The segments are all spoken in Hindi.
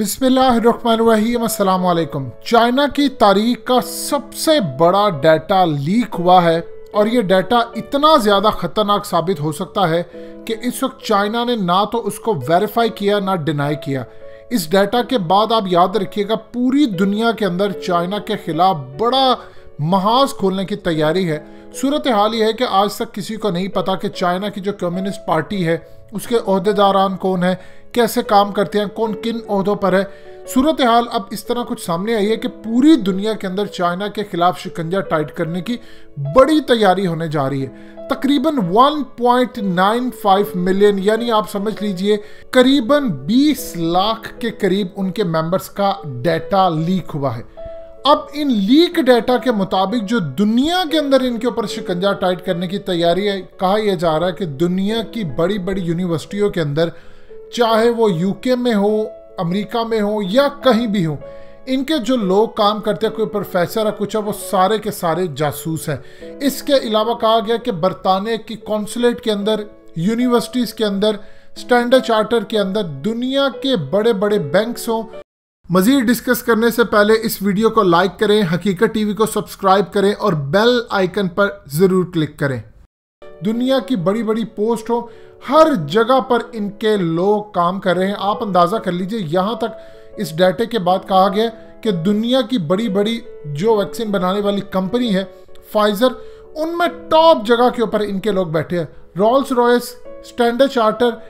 बिस्मिल्लाहिर्रहमानिर्रहीम, अस्सलाम वालेकुम। चाइना की तारीख का सबसे बड़ा डाटा लीक हुआ है और ये डाटा इतना ज़्यादा ख़तरनाक साबित हो सकता है कि इस वक्त चाइना ने ना तो उसको वेरीफाई किया ना डिनाई किया। इस डाटा के बाद आप याद रखिएगा पूरी दुनिया के अंदर चाइना के खिलाफ बड़ा महाज खोलने की तैयारी है। सूरत हाल ये है कि आज तक किसी को नहीं पता कि चाइना की जो कम्युनिस्ट पार्टी है उसके ओहदेदारान कौन है, कैसे काम करते हैं, कौन किन ओहदों पर है। सूरत हाल अब इस तरह कुछ सामने आई है कि पूरी दुनिया के अंदर चाइना के खिलाफ शिकंजा टाइट करने की बड़ी तैयारी होने जा रही है। तकरीबन 1.95 मिलियन यानी आप समझ लीजिए करीबन 20 लाख के करीब उनके मेंबर्स का डाटा लीक हुआ है। अब इन लीक डाटा के मुताबिक जो दुनिया के अंदर इनके ऊपर शिकंजा टाइट करने की तैयारी है, कहा यह जा रहा है कि दुनिया की बड़ी बड़ी यूनिवर्सिटियों के अंदर, चाहे वो यूके में हो, अमेरिका में हो या कहीं भी हो, इनके जो लोग काम करते हैं, कोई प्रोफेसर है कुछ है, वो सारे के सारे जासूस हैं। इसके अलावा कहा गया कि बरतानिया की कॉन्सुलेट के अंदर, यूनिवर्सिटीज़ के अंदर, स्टैंडर्ड चार्टर के अंदर, दुनिया के बड़े बड़े बैंक्स हों। मज़ीद डिस्कस करने से पहले इस वीडियो को लाइक करें, हकीकत टीवी को सब्सक्राइब करें और बेल आइकन पर ज़रूर क्लिक करें। दुनिया की बड़ी बड़ी पोस्ट हो, हर जगह पर इनके लोग काम कर रहे हैं। आप अंदाज़ा कर लीजिए, यहाँ तक इस डाटे के बाद कहा गया कि दुनिया की बड़ी बड़ी जो वैक्सीन बनाने वाली कंपनी है फाइजर, उनमें टॉप जगह के ऊपर इनके लोग बैठे हैं। Rolls Royce, standard charter,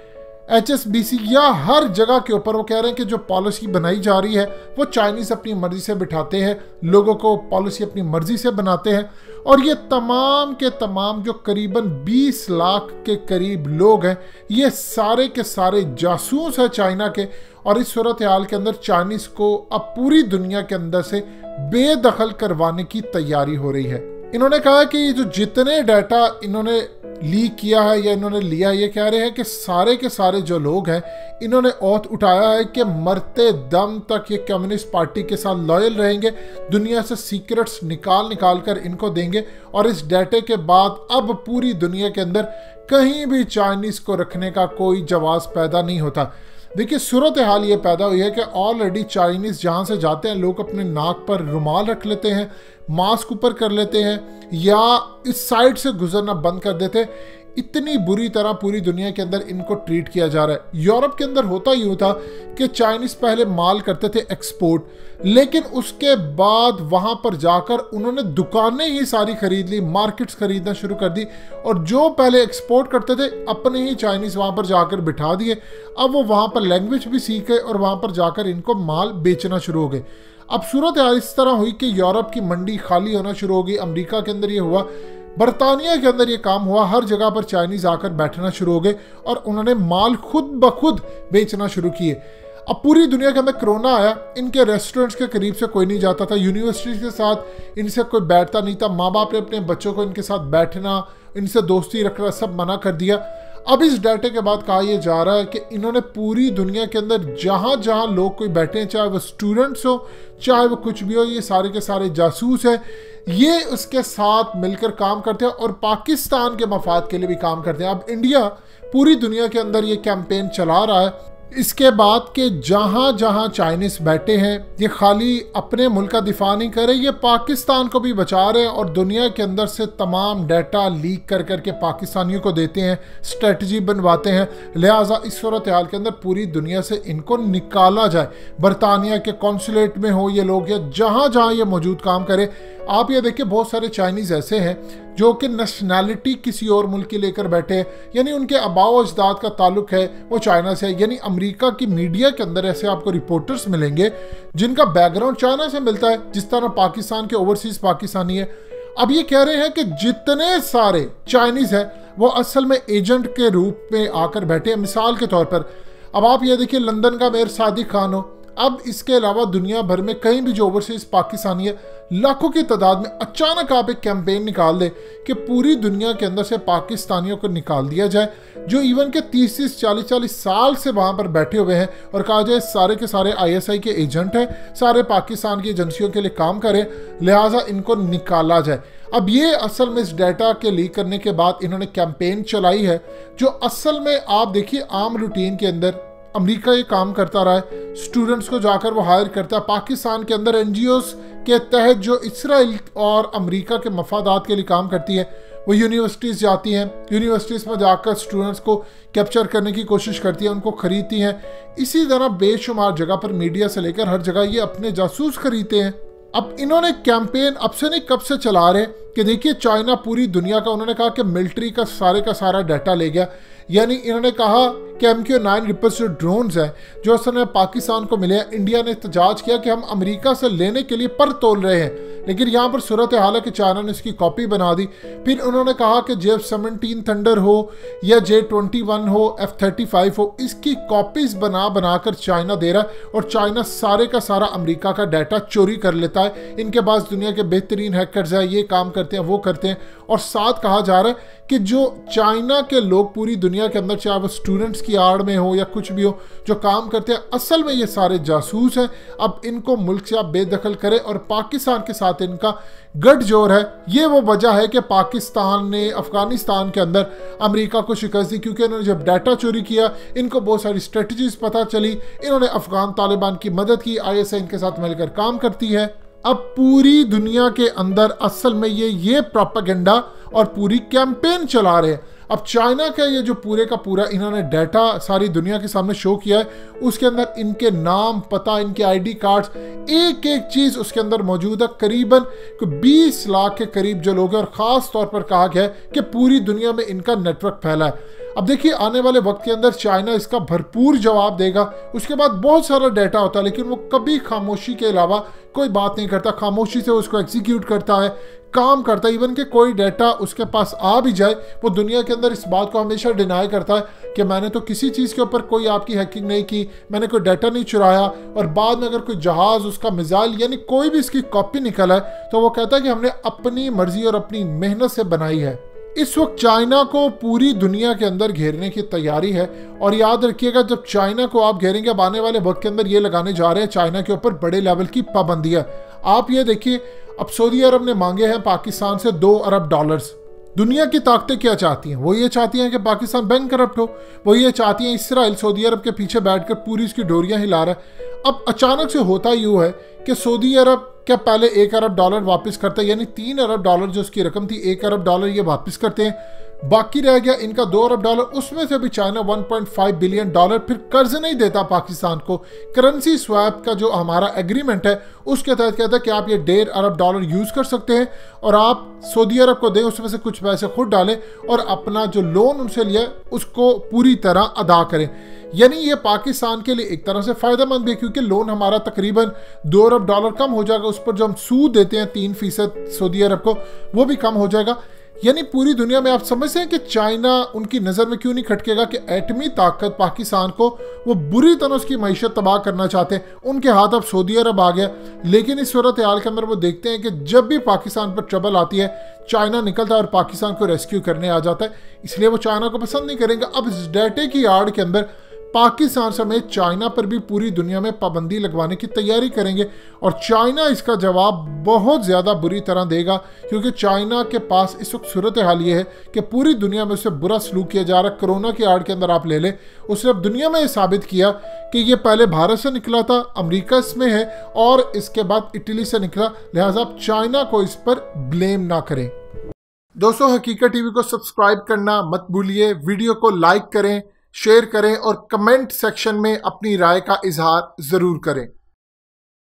HSBC या हर जगह के ऊपर वो कह रहे हैं कि जो पॉलिसी बनाई जा रही है वो चाइनीज़ अपनी मर्जी से बिठाते हैं, लोगों को पॉलिसी अपनी मर्जी से बनाते हैं। और ये तमाम के तमाम जो करीबन 20 लाख के करीब लोग हैं, ये सारे के सारे जासूस हैं चाइना के। और इस सूरत हाल के अंदर चाइनीज़ को अब पूरी दुनिया के अंदर से बेदखल करवाने की तैयारी हो रही है। इन्होंने कहा कि ये जो जितने डाटा इन्होंने लीक किया है या इन्होंने लिया है, ये कह रहे हैं कि सारे के सारे जो लोग हैं इन्होंने ओथ उठाया है कि मरते दम तक ये कम्युनिस्ट पार्टी के साथ लॉयल रहेंगे, दुनिया से सीक्रेट्स निकाल कर इनको देंगे। और इस डाटे के बाद अब पूरी दुनिया के अंदर कहीं भी चाइनीज़ को रखने का कोई जवाब पैदा नहीं होता। देखिए सूरत हाल ये पैदा हुई है कि ऑलरेडी चाइनीज़ जहाँ से जाते हैं लोग अपने नाक पर रुमाल रख लेते हैं, मास्क ऊपर कर लेते हैं या इस साइड से गुजरना बंद कर देते हैं। इतनी बुरी तरह पूरी दुनिया के अंदर इनको ट्रीट किया जा रहा है। यूरोप के अंदर होता यूँ था कि चाइनीज़ पहले माल करते थे एक्सपोर्ट, लेकिन उसके बाद वहाँ पर जाकर उन्होंने दुकानें ही सारी खरीद ली, मार्केट्स खरीदना शुरू कर दी और जो पहले एक्सपोर्ट करते थे अपने ही चाइनीज़ वहाँ पर जाकर बिठा दिए। अब वो वहाँ पर लैंग्वेज भी सीख गए और वहाँ पर जाकर इनको माल बेचना शुरू हो गए। अब सूरत हाल इस तरह हुई कि यूरोप की मंडी खाली होना शुरू हो गई। अमेरिका के अंदर ये हुआ, बरतानिया के अंदर ये काम हुआ, हर जगह पर चाइनीज़ आकर बैठना शुरू हो गए और उन्होंने माल खुद ब खुद बेचना शुरू किए। अब पूरी दुनिया के अंदर कोरोना आया, इनके रेस्टोरेंट्स के करीब से कोई नहीं जाता था, यूनिवर्सिटी के साथ इनसे कोई बैठता नहीं था, माँ बाप ने अपने बच्चों को इनके साथ बैठना, इनसे दोस्ती रखना सब मना कर दिया। अब इस डाटे के बाद कहा यह जा रहा है कि इन्होंने पूरी दुनिया के अंदर जहाँ जहाँ लोग कोई बैठे हैं, चाहे वो स्टूडेंट्स हो चाहे वो कुछ भी हो, ये सारे के सारे जासूस हैं। ये उसके साथ मिलकर काम करते हैं और पाकिस्तान के मफाद के लिए भी काम करते हैं। अब इंडिया पूरी दुनिया के अंदर ये कैंपेन चला रहा है इसके बाद कि जहाँ जहाँ चाइनीज़ बैठे हैं ये खाली अपने मुल्क का दिफा नहीं कर रहे, ये पाकिस्तान को भी बचा रहे हैं और दुनिया के अंदर से तमाम डाटा लीक कर करके पाकिस्तानियों को देते हैं, स्ट्रेटजी बनवाते हैं। लिहाजा इस सूरत हाल के अंदर पूरी दुनिया से इनको निकाला जाए। बरतानिया के कॉन्सुलेट में हो ये लोग या जहाँ जहाँ ये मौजूद काम करे। आप ये देखिए बहुत सारे चाइनीज़ ऐसे हैं जो कि नेशनैलिटी किसी और मुल्क की लेकर बैठे हैं, यानी उनके आबाओ अजदाद का ताल्लुक है वो चाइना से है। यानी अमेरिका की मीडिया के अंदर ऐसे आपको रिपोर्टर्स मिलेंगे जिनका बैकग्राउंड चाइना से मिलता है, जिस तरह पाकिस्तान के ओवरसीज पाकिस्तानी है। अब ये कह रहे हैं कि जितने सारे चाइनीज़ हैं वो असल में एजेंट के रूप में आकर बैठे हैं। मिसाल के तौर पर अब आप ये देखिए लंदन का मेयर सादिक खान हो, अब इसके अलावा दुनिया भर में कहीं भी जो ओवरसीज पाकिस्तानी है लाखों की तादाद में अचानक आप एक कैंपेन निकाल दे कि पूरी दुनिया के अंदर से पाकिस्तानियों को निकाल दिया जाए जो इवन के 30 40 साल से वहाँ पर बैठे हुए हैं और कहा जाए सारे के सारे ISI के एजेंट हैं, सारे पाकिस्तान की एजेंसियों के लिए काम करें, लिहाजा इनको निकाला जाए। अब ये असल में इस डाटा के लीक करने के बाद इन्होंने कैंपेन चलाई है जो असल में आप देखिए आम रूटीन के अंदर अमेरिका ये काम करता रहा है, स्टूडेंट्स को जाकर वो हायर करता है। पाकिस्तान के अंदर एनजीओज के तहत जो इसराइल और अमेरिका के मफादात के लिए काम करती है, वो यूनिवर्सिटीज़ जाती हैं, यूनिवर्सिटीज़ में जाकर स्टूडेंट्स को कैप्चर करने की कोशिश करती है, उनको खरीदती हैं। इसी तरह बेशुमार जगह पर मीडिया से लेकर हर जगह ये अपने जासूस खरीदते हैं। अब इन्होंने कैंपेन अब से नहीं कब से चला रहे कि देखिए चाइना पूरी दुनिया का, उन्होंने कहा कि मिलिट्री का सारा डाटा ले गया। यानी इन्होंने कहा कि MQ-9 रिपर जो ड्रोन्स हैं जो असल में पाकिस्तान को मिले हैं, इंडिया ने एहतजाज किया कि हम अमेरिका से लेने के लिए पर तोल रहे हैं, लेकिन यहाँ पर सूरत हाल है कि चाइना ने इसकी कॉपी बना दी। फिर उन्होंने कहा कि J-17 थंडर हो या J-21 हो, F-35 हो, इसकी कॉपीज बनाकर चाइना दे रहा है और चाइना सारे का सारा अमेरिका का डाटा चोरी कर लेता है। इनके पास दुनिया के बेहतरीन हैकर्स हैं, ये काम करते हैं, वो करते हैं। और साथ कहा जा रहा है कि जो चाइना के लोग पूरी दुनिया के अंदर, चाहे वो स्टूडेंट्स की आड़ में हो या कुछ भी हो, जो काम करते हैं, असल में ये सारे जासूस हैं। अब इनको मुल्क से आप बेदखल करें और पाकिस्तान के साथ इनका गठजोड़ है। ये वो वजह है कि पाकिस्तान ने अफगानिस्तान के अंदर अमेरिका को शिकस्त दी, क्योंकि इन्होंने जब डाटा चोरी किया, इनको बहुत सारी स्ट्रेटजीज पता चली, इन्होंने अफगान तालिबान की मदद की, ISI इनके साथ मिलकर काम करती है। अब पूरी दुनिया के अंदर असल में ये प्रोपेगेंडा और पूरी कैंपेन चला रहे हैं। अब चाइना का ये जो पूरे का पूरा इन्होंने डाटा सारी दुनिया के सामने शो किया है, उसके अंदर इनके नाम, पता, इनके ID कार्ड्स, एक एक चीज़ उसके अंदर मौजूद है। करीबन 20 लाख के करीब जो लोग हैं, और ख़ास तौर पर कहा गया है कि पूरी दुनिया में इनका नेटवर्क फैला है। अब देखिए आने वाले वक्त के अंदर चाइना इसका भरपूर जवाब देगा। उसके बाद बहुत सारा डाटा होता है, लेकिन वो कभी खामोशी के अलावा कोई बात नहीं करता, खामोशी से उसको एग्जीक्यूट करता है, काम करता है। इवन कि कोई डाटा उसके पास आ भी जाए, वो दुनिया के अंदर इस बात को हमेशा डिनाई करता है कि मैंने तो किसी चीज़ के ऊपर कोई आपकी हैकिंग नहीं की, मैंने कोई डाटा नहीं चुराया। और बाद में अगर कोई जहाज़, उसका मिसाइल, यानी कोई भी इसकी कॉपी निकला है, तो वो कहता है कि हमने अपनी मर्जी और अपनी मेहनत से बनाई है। इस वक्त चाइना को पूरी दुनिया के अंदर घेरने की तैयारी है। और याद रखिएगा, जब चाइना को आप घेरेंगे, अब आने वाले वक्त के अंदर ये लगाने जा रहे हैं चाइना के ऊपर बड़े लेवल की पाबंदियां। आप ये देखिए, अब सऊदी अरब ने मांगे हैं पाकिस्तान से $2 अरब। दुनिया की ताकतें क्या चाहती हैं? वो ये चाहती हैं कि पाकिस्तान बैंक करप्ट हो। वो ये चाहती हैं इसराइल सऊदी अरब के पीछे बैठकर पूरी इसकी डोरियां हिला रहा है। अब अचानक से होता यूँ है कि सऊदी अरब क्या पहले $1 अरब वापस करता है, यानी $3 अरब जो उसकी रकम थी, $1 अरब ये वापस करते हैं। बाकी रह गया इनका $2 अरब, उसमें से भी चाइना $1.5 बिलियन फिर कर्ज नहीं देता पाकिस्तान को। करेंसी स्वैप का जो हमारा एग्रीमेंट है, उसके तहत कहता है कि आप ये $1.5 अरब यूज़ कर सकते हैं और आप सऊदी अरब को दें, उसमें से कुछ पैसे खुद डालें और अपना जो लोन उनसे लिया उसको पूरी तरह अदा करें। यानी ये पाकिस्तान के लिए एक तरह से फ़ायदेमंद भी है, क्योंकि लोन हमारा तकरीबन $2 अरब कम हो जाएगा। उस पर जो हम सूद देते हैं 3% सऊदी अरब को, वो भी कम हो जाएगा। यानी पूरी दुनिया में आप समझते हैं कि चाइना उनकी नज़र में क्यों नहीं खटकेगा कि एटमी ताकत पाकिस्तान को, वो बुरी तरह उसकी मईशत तबाह करना चाहते हैं। उनके हाथ अब सऊदी अरब आ गया। लेकिन इस सूरत हाल के अंदर वो देखते हैं कि जब भी पाकिस्तान पर ट्रबल आती है, चाइना निकलता है और पाकिस्तान को रेस्क्यू करने आ जाता है। इसलिए वो चाइना को पसंद नहीं करेंगे। अब इस डाटे की आड़ के अंदर पाकिस्तान समेत चाइना पर भी पूरी दुनिया में पाबंदी लगवाने की तैयारी करेंगे और चाइना इसका जवाब बहुत ज़्यादा बुरी तरह देगा, क्योंकि चाइना के पास इस वक्त सूरत हाल ये है कि पूरी दुनिया में उससे बुरा सलूक किया जा रहा है। कोरोना की आड़ के अंदर आप ले लें, उसने अब दुनिया में ये साबित किया कि ये पहले भारत से निकला था, अमेरिका इसमें है और इसके बाद इटली से निकला। लिहाजा आप चाइना को इस पर ब्लेम ना करें। दोस्तों, हकीकत टीवी को सब्सक्राइब करना मत भूलिए, वीडियो को लाइक करें, शेयर करें और कमेंट सेक्शन में अपनी राय का इजहार ज़रूर करें।